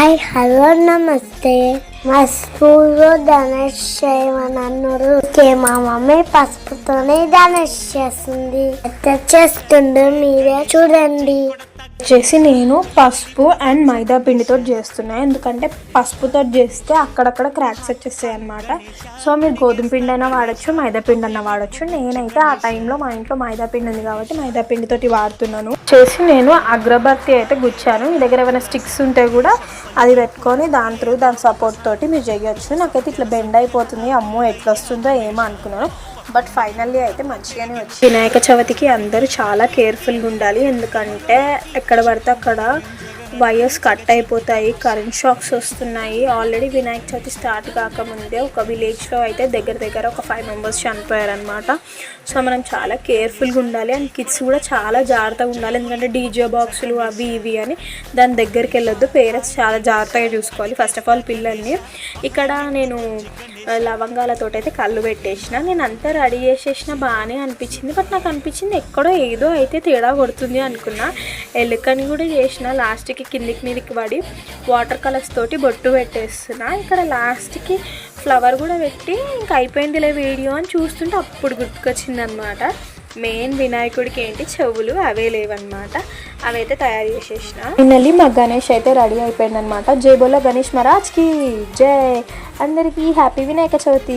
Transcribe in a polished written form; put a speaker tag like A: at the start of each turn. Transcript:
A: Hi hello నమస్తే. మా స్కూల్లో ధనుష్ చేయమని అన్నారు. మా మమ్మీ పసుపుతోనే ధనుష్ చేస్తుంది. చేస్తుండే మీరే చూడండి.
B: వచ్చేసి నేను పసుపు అండ్ మైదా పిండితో చేస్తున్నాను. ఎందుకంటే పసుపుతో చేస్తే అక్కడక్కడ క్రాక్స్ వచ్చేస్తాయి అన్నమాట. సో మీరు గోధుమ పిండి అయినా వాడచ్చు, మైదా పిండి అయినా వాడచ్చు. నేనైతే ఆ టైంలో మా ఇంట్లో మైదా పిండి ఉంది కాబట్టి మైదా పిండితోటి వాడుతున్నాను. చేసి నేను అగరబత్తి అయితే గుచ్చాను. మీ దగ్గర ఏమైనా స్టిక్స్ ఉంటే కూడా అది పెట్టుకొని దాని సపోర్ట్ తోటి మీరు చేయొచ్చు. నాకైతే ఇట్లా బెండ్ అయిపోతుంది, అమ్మో ఎట్లా వస్తుందో ఏమో అనుకున్నాను. బట్ ఫైనల్లీ అయితే మంచిగానే వచ్చింది. వినాయక చవితికి అందరూ చాలా కేర్ఫుల్గా ఉండాలి. ఎందుకంటే ఎక్కడ పడితే అక్కడ వైర్స్ కట్ అయిపోతాయి, కరెంట్ షాక్స్ వస్తున్నాయి. ఆల్రెడీ వినాయక చవితి స్టార్ట్ కాకముందే ఒక విలేజ్లో అయితే దగ్గర ఒక 5 మెంబర్స్ చనిపోయారనమాట. సో మనం చాలా కేర్ఫుల్గా ఉండాలి. అండ్ కిడ్స్ కూడా చాలా జాగ్రత్తగా ఉండాలి. ఎందుకంటే డీజే బాక్సులు అవి ఇవి అని దాని దగ్గరికి వెళ్ళొద్దు. పేరెంట్స్ చాలా జాగ్రత్తగా చూసుకోవాలి ఫస్ట్ ఆఫ్ ఆల్ పిల్లల్ని. ఇక్కడ నేను లవంగాలతో అయితే కళ్ళు పెట్టేసిన. నేను అంతా రెడీ చేసేసిన, బాగానే అనిపించింది. బట్ నాకు అనిపించింది ఎక్కడో ఏదో అయితే తేడా కొడుతుంది అనుకున్నా. ఎలుకని కూడా చేసిన. లాస్ట్కి కిందికి మీదకి పడి వాటర్ కలర్స్ తోటి బొట్టు పెట్టేస్తున్నా. ఇక్కడ లాస్ట్కి ఫ్లవర్ కూడా పెట్టి ఇంకా అయిపోయిందిలే వీడియో అని చూస్తుంటే అప్పుడు గుర్తుకొచ్చింది అనమాట. మెయిన్ వినాయకుడికి ఏంటి చెవులు అవే లేవన్నమాట. అవైతే తయారు చేసేసిన. ఫైనల్లీ మా గణేష్ అయితే రెడీ అయిపోయింది అనమాట. జై బోలో గణేష్ మహారాజ్కి జై. అందరికీ హ్యాపీ వినాయక చవితి.